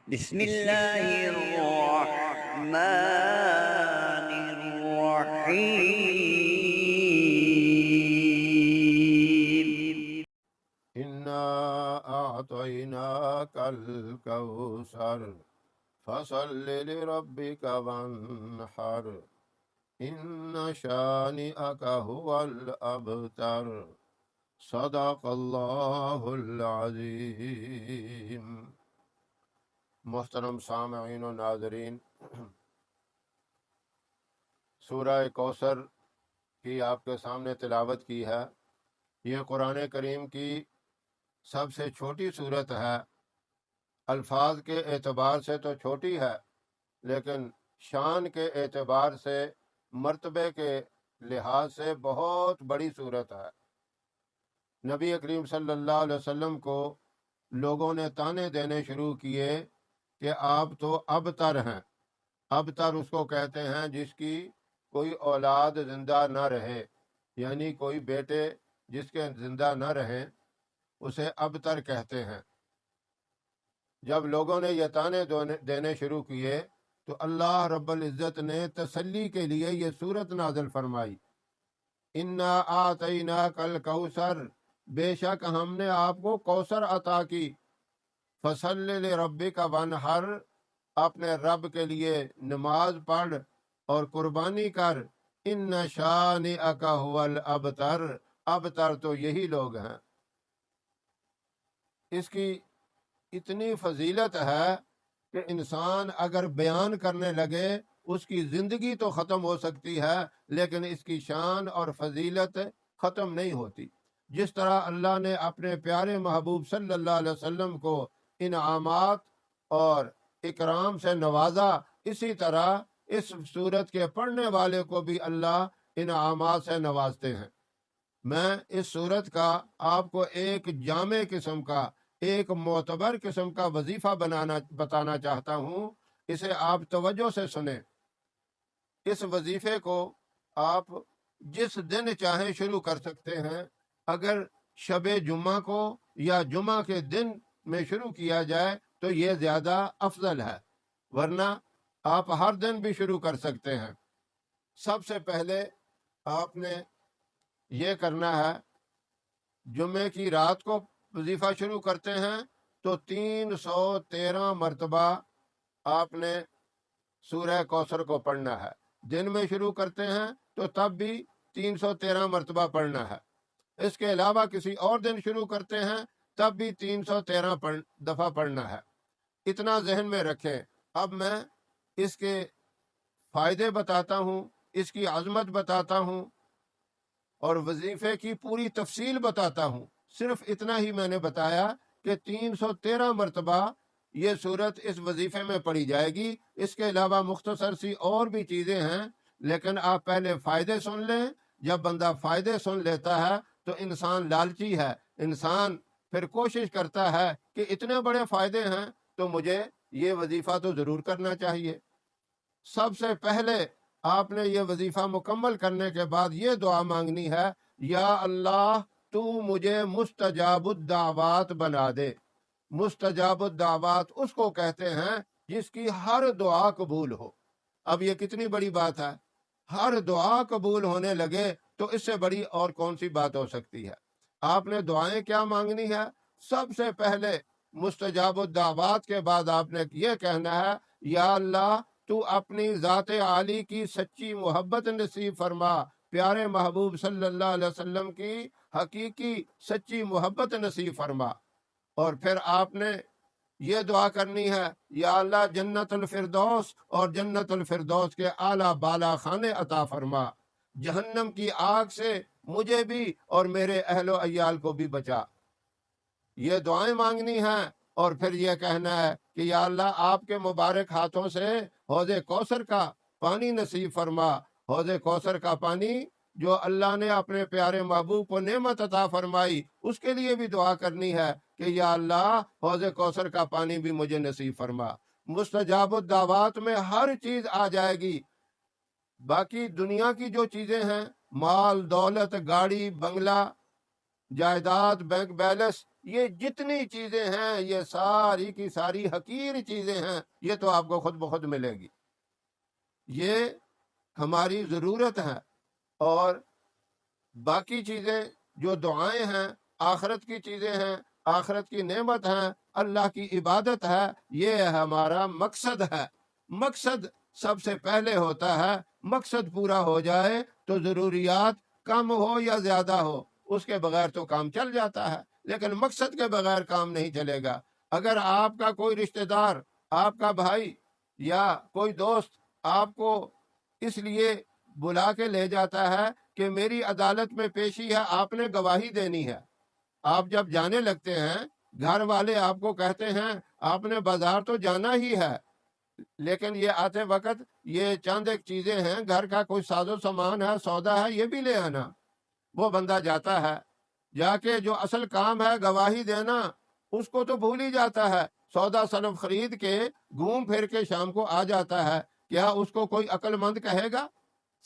بسم الله الرحمن الرحيم. إنا أعطيناك الكوثر فصل لربك وانحر إن شانئك هو الأبتر صدق اللہ العظیم۔ محترم سامعین و ناظرین، سورہ کوثر کی آپ کے سامنے تلاوت کی ہے۔ یہ قرآن کریم کی سب سے چھوٹی صورت ہے۔ الفاظ کے اعتبار سے تو چھوٹی ہے، لیکن شان کے اعتبار سے، مرتبے کے لحاظ سے بہت بڑی صورت ہے۔ نبی کریم صلی اللہ علیہ وسلم کو لوگوں نے تانے دینے شروع کیے کہ آپ تو ابتر ہیں۔ ابتر اس کو کہتے ہیں جس کی کوئی اولاد زندہ نہ رہے، یعنی کوئی بیٹے جس کے زندہ نہ رہیں، اسے ابتر کہتے ہیں۔ جب لوگوں نے یہ تانے دینے شروع کیے تو اللہ رب العزت نے تسلی کے لیے یہ سورت نازل فرمائی۔ انا آتیناک الکوثر، بے شک ہم نے آپ کو کوثر عطا کی۔ فصل لربک وانحر، اپنے رب کے لیے نماز پڑھ اور قربانی کر۔ ان شانئک هو الابتر، ابتر تو یہی لوگ ہیں۔ اس کی اتنی فضیلت ہے کہ انسان اگر بیان کرنے لگے اس کی زندگی تو ختم ہو سکتی ہے، لیکن اس کی شان اور فضیلت ختم نہیں ہوتی۔ جس طرح اللہ نے اپنے پیارے محبوب صلی اللہ علیہ وسلم کو انعامات اور اکرام سے نوازا، اسی طرح اس سورت کے پڑھنے والے کو بھی اللہ انعامات سے نوازتے ہیں۔ میں اس سورت کا آپ کو ایک جامع قسم کا، ایک معتبر قسم کا وظیفہ بتانا چاہتا ہوں۔ اسے آپ توجہ سے سنیں۔ اس وظیفے کو آپ جس دن چاہیں شروع کر سکتے ہیں۔ اگر شب جمعہ کو یا جمعہ کے دن میں شروع کیا جائے تو یہ زیادہ افضل ہے، ورنہ آپ ہر دن بھی شروع کر سکتے ہیں۔ سب سے پہلے آپ نے یہ کرنا ہے، جمعے کی رات کو وظیفہ شروع کرتے ہیں تو 313 مرتبہ آپ نے سورہ کوثر کو پڑھنا ہے۔ دن میں شروع کرتے ہیں تو تب بھی 313 مرتبہ پڑھنا ہے۔ اس کے علاوہ کسی اور دن شروع کرتے ہیں تب بھی 313 دفعہ پڑھنا ہے۔ اتنا ذہن میں رکھیں۔ اب میں اس کے فائدے بتاتا ہوں، اس کی عظمت بتاتا ہوں اور وظیفے کی پوری تفصیل بتاتا ہوں۔ صرف اتنا ہی میں نے بتایا کہ 313 مرتبہ یہ صورت اس وظیفے میں پڑھی جائے گی۔ اس کے علاوہ مختصر سی اور بھی چیزیں ہیں، لیکن آپ پہلے فائدے سن لیں۔ جب بندہ فائدے سن لیتا ہے تو انسان لالچی ہے، انسان پھر کوشش کرتا ہے کہ اتنے بڑے فائدے ہیں تو مجھے یہ وظیفہ تو ضرور کرنا چاہیے۔ سب سے پہلے آپ نے یہ وظیفہ مکمل کرنے کے بعد یہ دعا مانگنی ہے، یا اللہ تو مجھے مستجاب الدعوات بنا دے۔ مستجاب الدعوات اس کو کہتے ہیں جس کی ہر دعا قبول ہو۔ اب یہ کتنی بڑی بات ہے، ہر دعا قبول ہونے لگے تو اس سے بڑی اور کون سی بات ہو سکتی ہے۔ آپ نے دعائیں کیا مانگنی ہے؟ سب سے پہلے مستجاب الدعوات کے بعد آپ نے یہ کہنا ہے، یا اللہ تو اپنی ذات عالی کی سچی محبت نصیب فرما، پیارے محبوب صلی اللہ علیہ وسلم کی حقیقی سچی محبت نصیب فرما۔ اور پھر آپ نے یہ دعا کرنی ہے، یا اللہ جنت الفردوس اور جنت الفردوس کے اعلیٰ بالا خانے عطا فرما، جہنم کی آگ سے مجھے بھی اور میرے اہل و عیال کو بھی بچا۔ یہ دعائیں مانگنی ہیں اور پھر یہ کہنا ہے کہ یا اللہ آپ کے مبارک ہاتھوں سے حوض کوثر کا پانی نصیب فرما۔ حوض کوثر کا پانی جو اللہ نے اپنے پیارے محبوب کو نعمت عطا فرمائی، اس کے لیے بھی دعا کرنی ہے کہ یا اللہ حوض کوثر کا پانی بھی مجھے نصیب فرما۔ مستجاب الدعوات میں ہر چیز آ جائے گی۔ باقی دنیا کی جو چیزیں ہیں، مال دولت، گاڑی بنگلہ، جائیداد، بینک بیلنس، یہ جتنی چیزیں ہیں یہ ساری کی ساری حقیر چیزیں ہیں، یہ تو آپ کو خود بخود ملے گی، یہ ہماری ضرورت ہے۔ اور باقی چیزیں جو دعائیں ہیں، آخرت کی چیزیں ہیں، آخرت کی نعمت ہیں، اللہ کی عبادت ہے، یہ ہمارا مقصد ہے۔ مقصد سب سے پہلے ہوتا ہے، مقصد پورا ہو جائے تو ضروریات کم ہو یا زیادہ ہو اس کے بغیر تو کام چل جاتا ہے، لیکن مقصد کے بغیر کام نہیں چلے گا۔ اگر آپ کا کوئی رشتہ دار، آپ کا بھائی یا کوئی دوست آپ کو اس لیے بلا کے لے جاتا ہے کہ میری عدالت میں پیشی ہے، آپ نے گواہی دینی ہے، آپ جب جانے لگتے ہیں گھر والے آپ کو کہتے ہیں آپ نے بازار تو جانا ہی ہے، لیکن یہ آتے وقت یہ چند ایک چیزیں ہیں، گھر کا کوئی ساز و سامان ہے، سودا ہے، یہ بھی لے آنا۔ وہ بندہ جاتا ہے، جا کے جو اصل کام ہے گواہی دینا اس کو تو بھول ہی جاتا ہے، سودا سلف خرید کے گھوم پھر کے شام کو آ جاتا ہے۔ کیا اس کو کوئی عقل مند کہے گا؟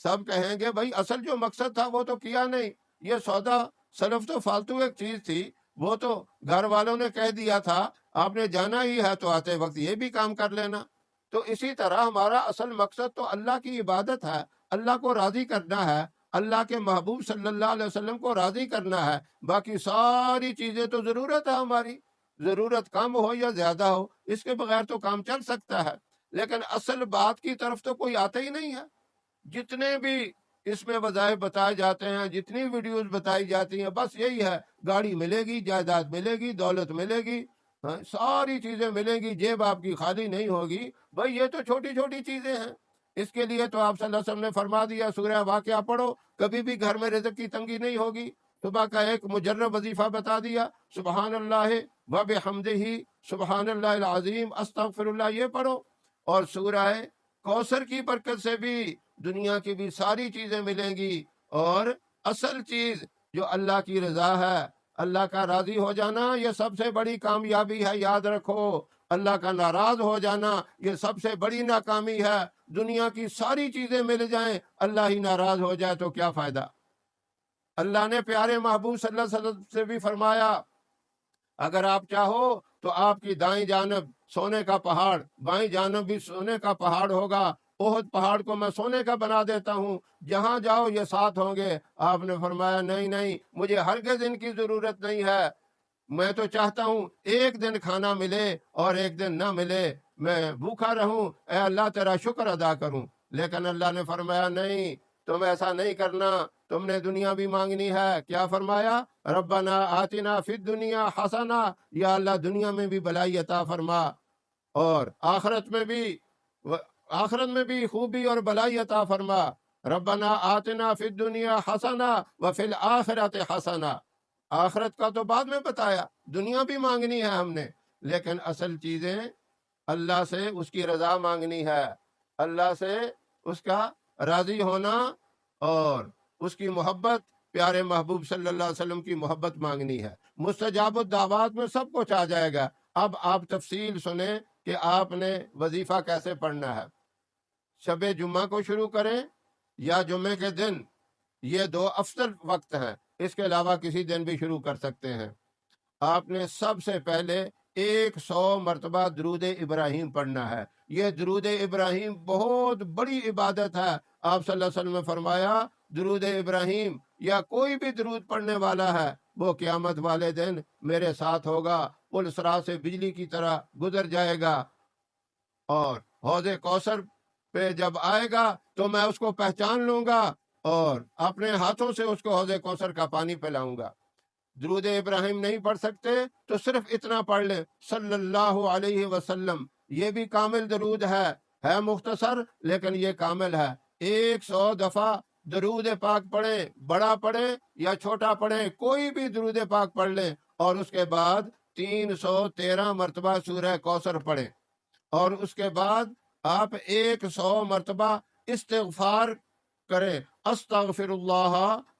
سب کہیں گے بھائی اصل جو مقصد تھا وہ تو کیا نہیں، یہ سودا سلف تو فالتو ایک چیز تھی، وہ تو گھر والوں نے کہہ دیا تھا آپ نے جانا ہی ہے تو آتے وقت یہ بھی کام کر لینا۔ تو اسی طرح ہمارا اصل مقصد تو اللہ کی عبادت ہے، اللہ کو راضی کرنا ہے، اللہ کے محبوب صلی اللہ علیہ وسلم کو راضی کرنا ہے۔ باقی ساری چیزیں تو ضرورت ہے ہماری، ضرورت کم ہو یا زیادہ ہو اس کے بغیر تو کام چل سکتا ہے، لیکن اصل بات کی طرف تو کوئی آتا ہی نہیں ہے۔ جتنے بھی اس میں وظائف بتائے جاتے ہیں، جتنی ویڈیوز بتائی جاتی ہیں، بس یہی ہے، گاڑی ملے گی، جائیداد ملے گی، دولت ملے گی، ہاں، ساری چیزیں ملیں گی، جیب آپ کی خالی نہیں ہوگی۔ بھائی یہ تو چھوٹی چھوٹی چیزیں ہیں، اس کے لیے تو آپ صلی اللہ علیہ وسلم نے فرما دیا سورہ واقعہ پڑھو، کبھی بھی گھر میں رزق کی تنگی نہیں ہوگی۔ صبح کا ایک مجرب وظیفہ بتا دیا، سبحان اللہ و بحمدہ، سبحان اللہ العظیم، استغفر اللہ، یہ پڑھو۔ اور سورہ کوثر کی برکت سے بھی دنیا کی بھی ساری چیزیں ملیں گی، اور اصل چیز جو اللہ کی رضا ہے، اللہ کا راضی ہو جانا، یہ سب سے بڑی کامیابی ہے، یاد رکھو۔ اللہ کا ناراض ہو جانا یہ سب سے بڑی ناکامی ہے۔ دنیا کی ساری چیزیں مل جائیں، اللہ ہی ناراض ہو جائے تو کیا فائدہ؟ اللہ نے پیارے محبوب صلی اللہ علیہ وسلم سے بھی فرمایا اگر آپ چاہو تو آپ کی دائیں جانب سونے کا پہاڑ، بائیں جانب بھی سونے کا پہاڑ ہوگا، احد پہاڑ کو میں سونے کا بنا دیتا ہوں، جہاں جاؤ یہ ساتھ ہوں گے۔ آپ نے فرمایا نہیں نہیں، مجھے ہرگز ان کی ضرورت نہیں ہے، میں تو چاہتا ہوں ایک دن کھانا ملے اور ایک دن نہ ملے، میں بھوکا رہوں، اے اللہ تیرا شکر ادا کروں۔ لیکن اللہ نے فرمایا نہیں، تم ایسا نہیں کرنا، تم نے دنیا بھی مانگنی ہے۔ کیا فرمایا؟ ربنا آتنا فی الدنیا حسنہ، یا اللہ دنیا میں بھی بلائی عطا فرما، اور آخرت میں بھی خوبی اور بلائی عطا فرما۔ ربنا آتنا فی الدنیا حسنہ وفی الآخرۃ حسنہ، آخرت کا تو بعد میں بتایا، دنیا بھی مانگنی ہے ہم نے، لیکن اصل چیزیں اللہ سے اس کی رضا مانگنی ہے، اللہ سے اس کا راضی ہونا اور اس کی محبت، پیارے محبوب صلی اللہ علیہ وسلم کی محبت مانگنی ہے۔ مستجاب الدعوات میں سب کچھ آ جائے گا۔ اب آپ تفصیل سنیں کہ آپ نے وظیفہ کیسے پڑھنا ہے۔ شب جمعہ کو شروع کریں یا جمعے کے دن، یہ دو افضل وقت ہیں، اس کے علاوہ کسی دن بھی شروع کر سکتے ہیں۔ آپ نے سب سے پہلے 100 مرتبہ درود ابراہیم پڑھنا ہے۔ یہ درود ابراہیم بہت بڑی عبادت ہے۔ آپ صلی اللہ علیہ وسلم نے فرمایا درود ابراہیم یا کوئی بھی درود پڑھنے والا ہے وہ قیامت والے دن میرے ساتھ ہوگا، پل صراط سے بجلی کی طرح گزر جائے گا، اور حوض کوثر پہ جب آئے گا تو میں اس کو پہچان لوں گا اور اپنے ہاتھوں سے اس کو حوض کوثر کا پانی پلاؤں گا۔ درود ابراہیم نہیں پڑھ سکتے تو صرف اتنا پڑھ لیں صلی اللہ علیہ وسلم، یہ بھی کامل درود ہے مختصر لیکن یہ کامل ہے۔ 100 دفعہ درود پاک پڑھیں، بڑا پڑھیں یا چھوٹا پڑھیں، کوئی بھی درود پاک پڑھ لیں، اور اس کے بعد 313 مرتبہ سورہ کوثر پڑھیں، اور اس کے بعد آپ 100 مرتبہ استغفار کریں، استغفر اللہ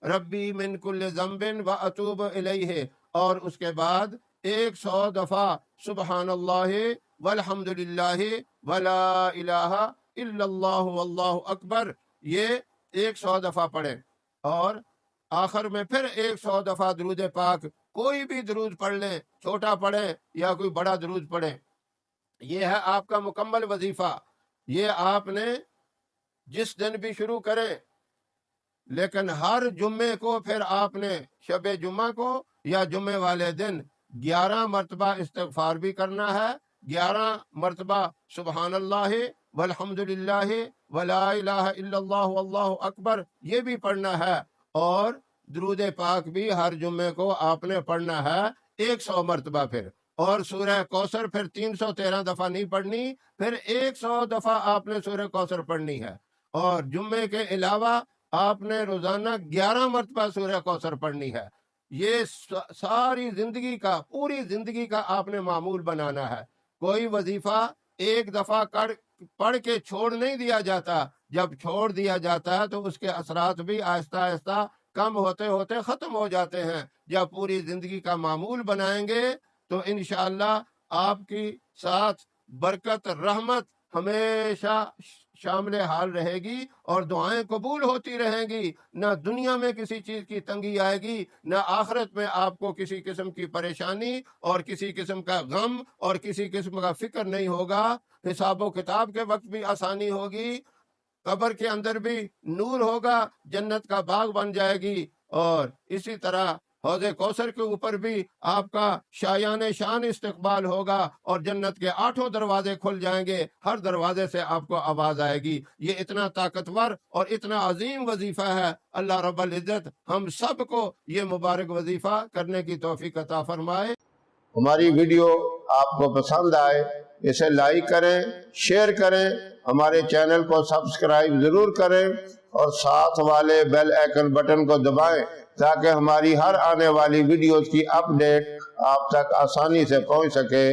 ربی من کل ذنب و اتوب الیہ، اور اس کے بعد 100 دفعہ سبحان اللہ والحمد للہ ولا الہ الا اللہ واللہ اکبر، یہ 100 دفعہ پڑھیں، اور آخر میں پھر 100 دفعہ درود پاک کوئی بھی درود پڑھ لیں، چھوٹا پڑھیں یا کوئی بڑا درود پڑھیں، یہ ہے آپ کا مکمل وظیفہ۔ یہ آپ نے جس دن بھی شروع کریں، لیکن ہر جمعے کو پھر آپ نے شب جمعہ کو یا جمعے والے دن 11 مرتبہ استغفار بھی کرنا ہے، 11 مرتبہ سبحان اللہ والحمد للہ ولا الہ الا اللہ واللہ اکبر یہ بھی پڑھنا ہے، اور درود پاک بھی ہر جمعے کو آپ نے پڑھنا ہے 100 مرتبہ پھر، اور سورہ کوثر پھر 313 دفعہ نہیں پڑھنی، پھر 100 دفعہ آپ نے سورہ کوثر پڑھنی ہے، اور جمعے کے علاوہ آپ نے روزانہ 11 مرتبہ سورہ کوثر پڑھنی ہے۔ یہ ساری زندگی کا، پوری زندگی کا آپ نے معمول بنانا ہے۔ کوئی وظیفہ ایک دفعہ پڑھ کے چھوڑ نہیں دیا جاتا، جب چھوڑ دیا جاتا ہے تو اس کے اثرات بھی آہستہ آہستہ کم ہوتے ہوتے ختم ہو جاتے ہیں۔ جب پوری زندگی کا معمول بنائیں گے تو انشاءاللہ آپ کی ساتھ برکت رحمت ہمیشہ شامل حال رہے گی، اور دعائیں قبول ہوتی رہیں گی، نہ دنیا میں کسی چیز کی تنگی آئے گی، نہ آخرت میں آپ کو کسی قسم کی پریشانی اور کسی قسم کا غم اور کسی قسم کا فکر نہیں ہوگا۔ حساب و کتاب کے وقت بھی آسانی ہوگی، قبر کے اندر بھی نور ہوگا، جنت کا باغ بن جائے گی، اور اسی طرح حوض کوثر کے اوپر بھی آپ کا شایان شان استقبال ہوگا، اور جنت کے 8 دروازے کھل جائیں گے، ہر دروازے سے آپ کو آواز آئے گی۔ یہ اتنا طاقتور اور اتنا عظیم وظیفہ ہے۔ اللہ رب العزت ہم سب کو یہ مبارک وظیفہ کرنے کی توفیق عطا فرمائے۔ ہماری ویڈیو آپ کو پسند آئے اسے لائک کریں، شیئر کریں، ہمارے چینل کو سبسکرائب ضرور کریں، اور ساتھ والے بیل آئیکن بٹن کو دبائیں تاکہ ہماری ہر آنے والی ویڈیوز کی اپڈیٹ آپ تک آسانی سے پہنچ سکے۔